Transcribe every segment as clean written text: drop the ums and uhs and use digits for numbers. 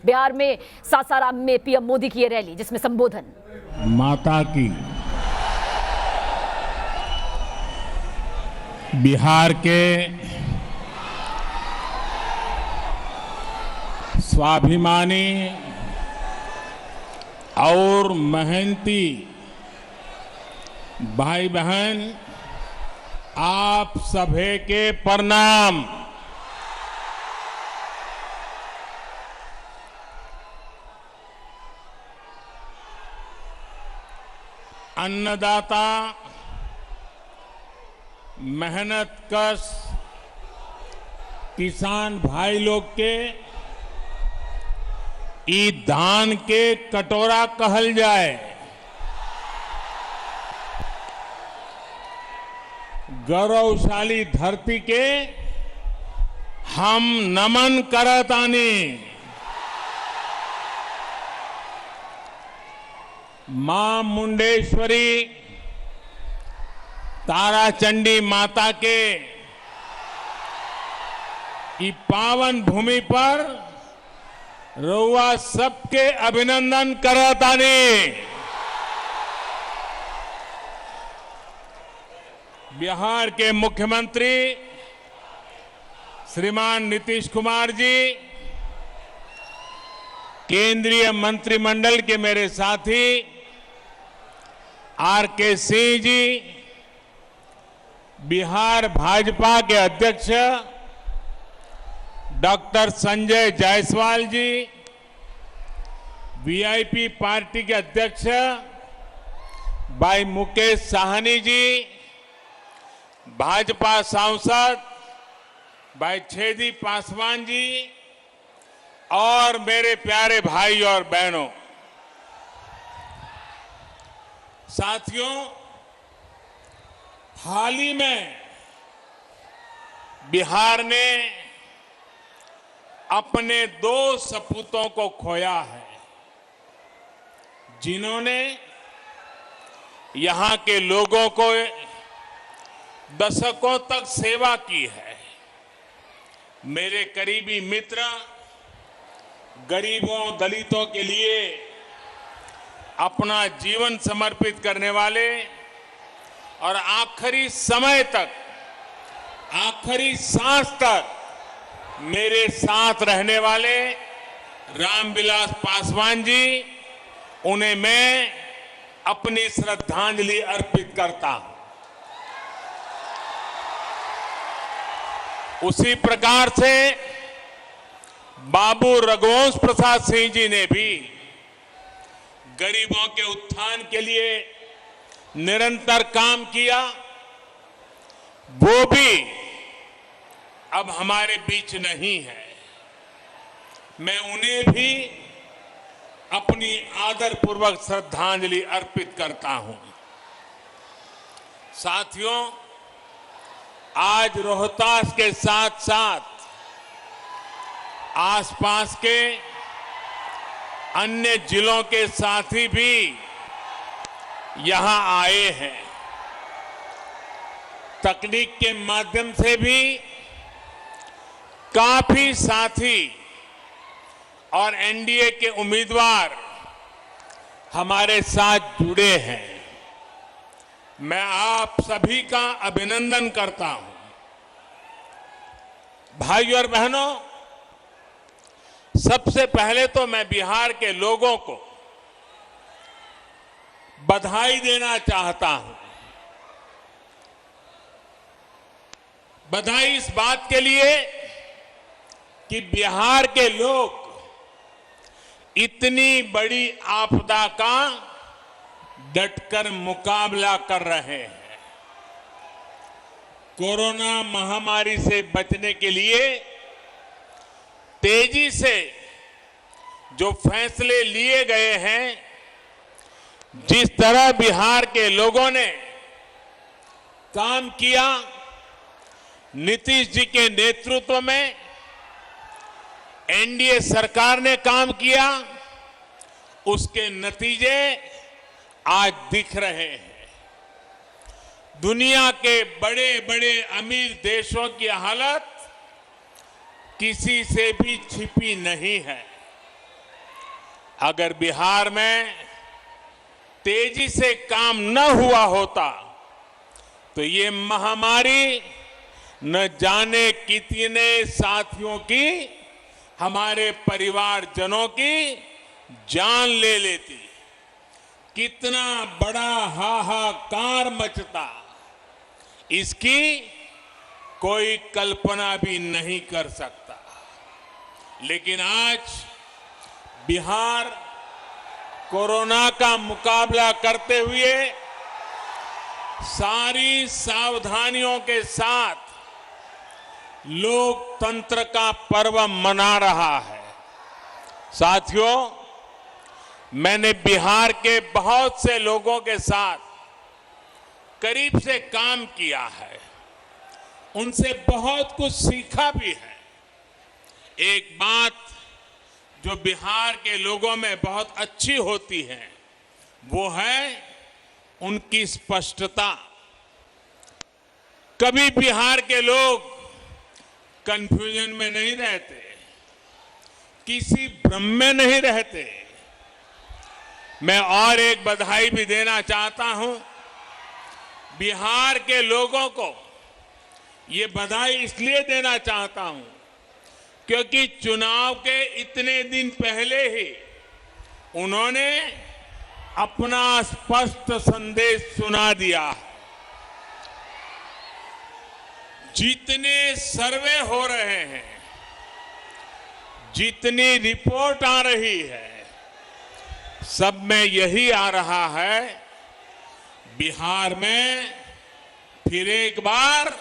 बिहार में सासाराम में पीएम मोदी की ये रैली, जिसमें संबोधन। माता की बिहार के स्वाभिमानी और मेहनती भाई बहन, आप सभी के प्रणाम। अन्नदाता, मेहनत कश किसान भाई लोग के ई धान के कटोरा कहल जाए, गौरवशाली धरती के हम नमन करतानी। मां मुंडेश्वरी ताराचंडी माता के ई पावन भूमि पर रउआ सबके अभिनंदन करतानी। बिहार के मुख्यमंत्री श्रीमान नीतीश कुमार जी, केंद्रीय मंत्रिमंडल के मेरे साथी आर.के. सिंह जी, बिहार भाजपा के अध्यक्ष डॉक्टर संजय जायसवाल जी, वीआईपी पार्टी के अध्यक्ष भाई मुकेश साहनी जी, भाजपा सांसद भाई छेदी पासवान जी और मेरे प्यारे भाई और बहनों, साथियों, हाल ही में बिहार ने अपने 2 सपूतों को खोया है, जिन्होंने यहां के लोगों को दशकों तक सेवा की है। मेरे करीबी मित्र, गरीबों दलितों के लिए अपना जीवन समर्पित करने वाले और आखिरी समय तक, आखिरी सांस तक मेरे साथ रहने वाले रामविलास पासवान जी, उन्हें मैं अपनी श्रद्धांजलि अर्पित करता हूं। उसी प्रकार से बाबू रघुवंश प्रसाद सिंह जी ने भी गरीबों के उत्थान के लिए निरंतर काम किया। वो भी अब हमारे बीच नहीं है। मैं उन्हें भी अपनी आदरपूर्वक श्रद्धांजलि अर्पित करता हूं। साथियों, आज रोहतास के साथ साथ आसपास के अन्य जिलों के साथी भी यहां आए हैं। तकनीक के माध्यम से भी काफी साथी और एनडीए के उम्मीदवार हमारे साथ जुड़े हैं। मैं आप सभी का अभिनंदन करता हूं। भाइयों और बहनों, सबसे पहले तो मैं बिहार के लोगों को बधाई देना चाहता हूं। बधाई इस बात के लिए कि बिहार के लोग इतनी बड़ी आपदा का डटकर मुकाबला कर रहे हैं। कोरोना महामारी से बचने के लिए तेजी से जो फैसले लिए गए हैं, जिस तरह बिहार के लोगों ने काम किया, नीतीश जी के नेतृत्व में एनडीए सरकार ने काम किया, उसके नतीजे आज दिख रहे हैं। दुनिया के बड़े बड़े अमीर देशों की हालत किसी से भी छिपी नहीं है। अगर बिहार में तेजी से काम न हुआ होता तो ये महामारी न जाने कितने साथियों की, हमारे परिवारजनों की जान ले लेती। कितना बड़ा हाहाकार मचता, इसकी कोई कल्पना भी नहीं कर सकता। लेकिन आज बिहार कोरोना का मुकाबला करते हुए सारी सावधानियों के साथ लोकतंत्र का पर्व मना रहा है। साथियों, मैंने बिहार के बहुत से लोगों के साथ करीब से काम किया है, उनसे बहुत कुछ सीखा भी है। एक बात जो बिहार के लोगों में बहुत अच्छी होती है वो है उनकी स्पष्टता। कभी बिहार के लोग कंफ्यूजन में नहीं रहते, किसी भ्रम में नहीं रहते। मैं और एक बधाई भी देना चाहता हूं बिहार के लोगों को। ये बधाई इसलिए देना चाहता हूं क्योंकि चुनाव के इतने दिन पहले ही उन्होंने अपना स्पष्ट संदेश सुना दिया। जितने सर्वे हो रहे हैं, जितनी रिपोर्ट आ रही है, सब में यही आ रहा है, बिहार में फिर एक बार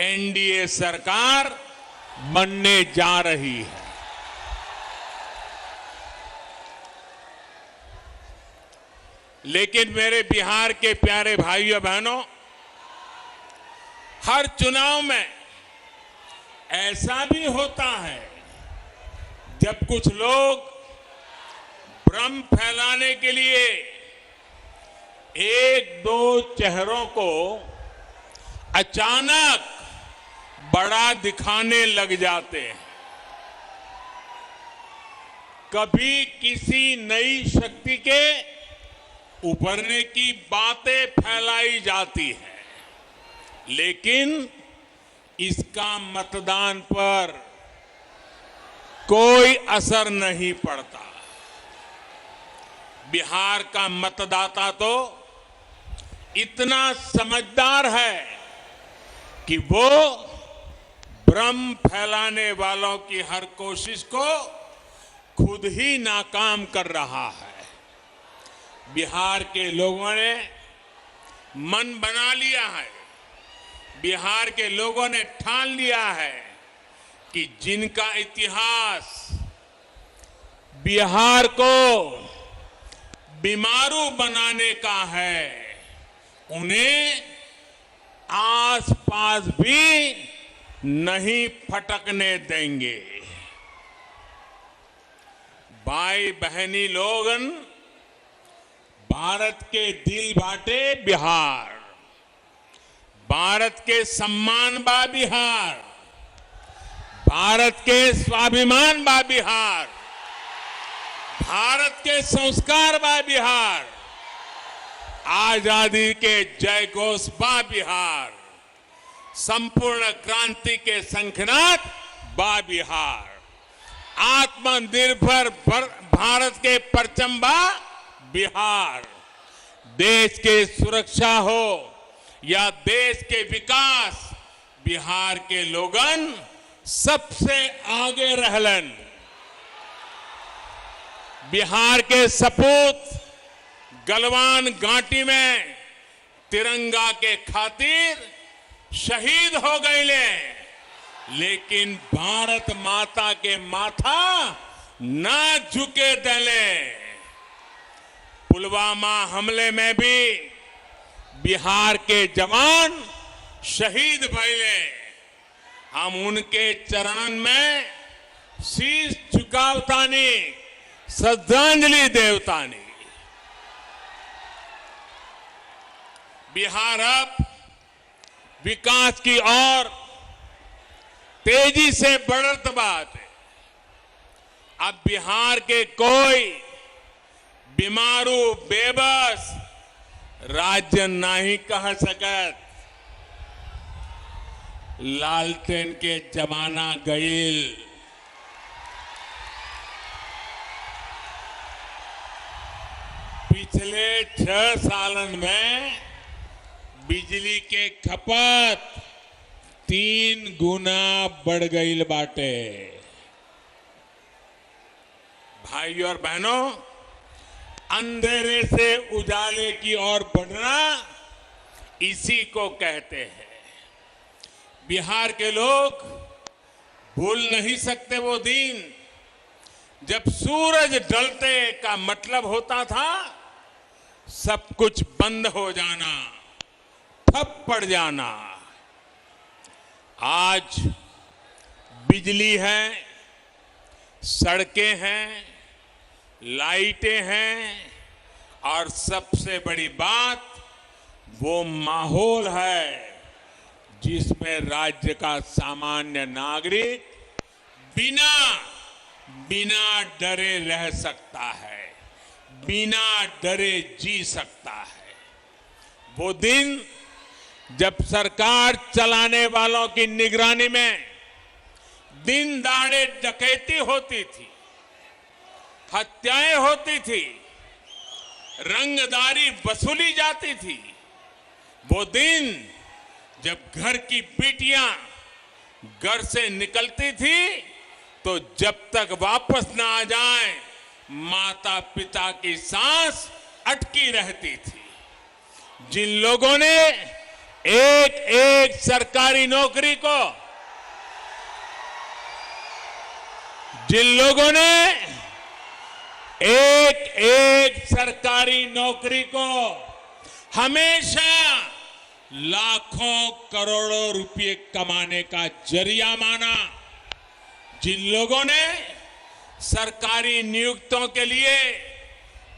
एनडीए सरकार बनने जा रही है। लेकिन मेरे बिहार के प्यारे भाइयों बहनों, हर चुनाव में ऐसा भी होता है जब कुछ लोग भ्रम फैलाने के लिए एक दो चेहरों को अचानक बड़ा दिखाने लग जाते हैं। कभी किसी नई शक्ति के उभरने की बातें फैलाई जाती है, लेकिन इसका मतदान पर कोई असर नहीं पड़ता। बिहार का मतदाता तो इतना समझदार है कि वो भ्रम फैलाने वालों की हर कोशिश को खुद ही नाकाम कर रहा है। बिहार के लोगों ने मन बना लिया है, बिहार के लोगों ने ठान लिया है कि जिनका इतिहास बिहार को बीमारू बनाने का है, उन्हें आसपास भी नहीं फटकने देंगे। भाई बहनी लोगन, भारत के दिल बाटे बिहार, भारत के सम्मान बा बिहार, भारत के स्वाभिमान बा बिहार, भारत के संस्कार बा बिहार, आजादी के जय घोष बा बिहार, संपूर्ण क्रांति के शंखनाद बा बिहार, आत्मनिर्भर भारत के परचम बा बिहार। देश के सुरक्षा हो या देश के विकास, बिहार के लोगन सबसे आगे रहलन। बिहार के सपूत गलवान घाटी में तिरंगा के खातिर शहीद हो गए, लेकिन भारत माता के माथा ना झुके दले। पुलवामा हमले में भी बिहार के जवान शहीद भइले। हम उनके चरण में शीश झुकावतानी, श्रद्धांजलि देवतानी। बिहार अब विकास की ओर तेजी से बढ़त बात है। अब बिहार के कोई बीमारू बेबस राज्य नहीं कह सकत। लालटेन के जमाना गईल। पिछले 6 सालन में बिजली के खपत 3 गुना बढ़ गईल बाटे। भाइयों और बहनों, अंधेरे से उजाले की ओर बढ़ना इसी को कहते हैं। बिहार के लोग भूल नहीं सकते वो दिन जब सूरज ढलते का मतलब होता था सब कुछ बंद हो जाना, ठप पड़ जाना। आज बिजली है, सड़कें हैं, लाइटें हैं और सबसे बड़ी बात वो माहौल है जिसमें राज्य का सामान्य नागरिक बिना डरे रह सकता है, बिना डरे जी सकता है। वो दिन जब सरकार चलाने वालों की निगरानी में दिन दहाड़े डकैती होती थी, हत्याएं होती थी, रंगदारी वसूली जाती थी। वो दिन जब घर की बेटियां घर से निकलती थी तो जब तक वापस ना आ जाए माता पिता की सांस अटकी रहती थी। जिन लोगों ने एक एक सरकारी नौकरी को, जिन लोगों ने एक एक सरकारी नौकरी को हमेशा लाखों करोड़ों रुपए कमाने का जरिया माना, जिन लोगों ने सरकारी नियुक्तों के लिए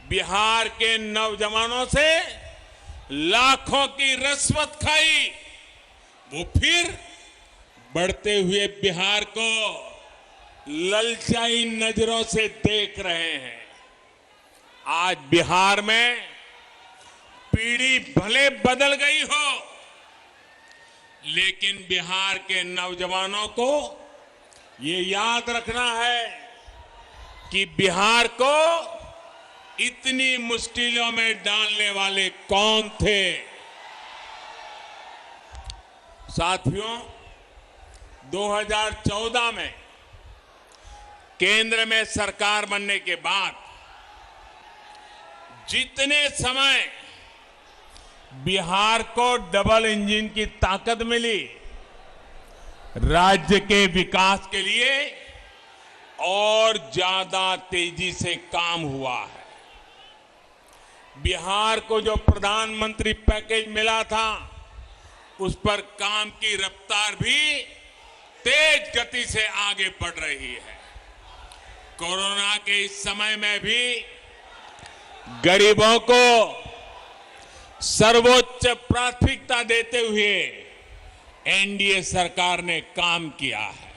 बिहार के नौजवानों से लाखों की रिश्वत खाई, वो फिर बढ़ते हुए बिहार को ललचाई नजरों से देख रहे हैं। आज बिहार में पीढ़ी भले बदल गई हो, लेकिन बिहार के नौजवानों को ये याद रखना है कि बिहार को इतनी मुश्किलों में डालने वाले कौन थे। साथियों, 2014 में केंद्र में सरकार बनने के बाद जितने समय बिहार को डबल इंजन की ताकत मिली, राज्य के विकास के लिए और ज्यादा तेजी से काम हुआ है। बिहार को जो प्रधानमंत्री पैकेज मिला था उस पर काम की रफ्तार भी तेज गति से आगे बढ़ रही है। कोरोना के इस समय में भी गरीबों को सर्वोच्च प्राथमिकता देते हुए एनडीए सरकार ने काम किया है।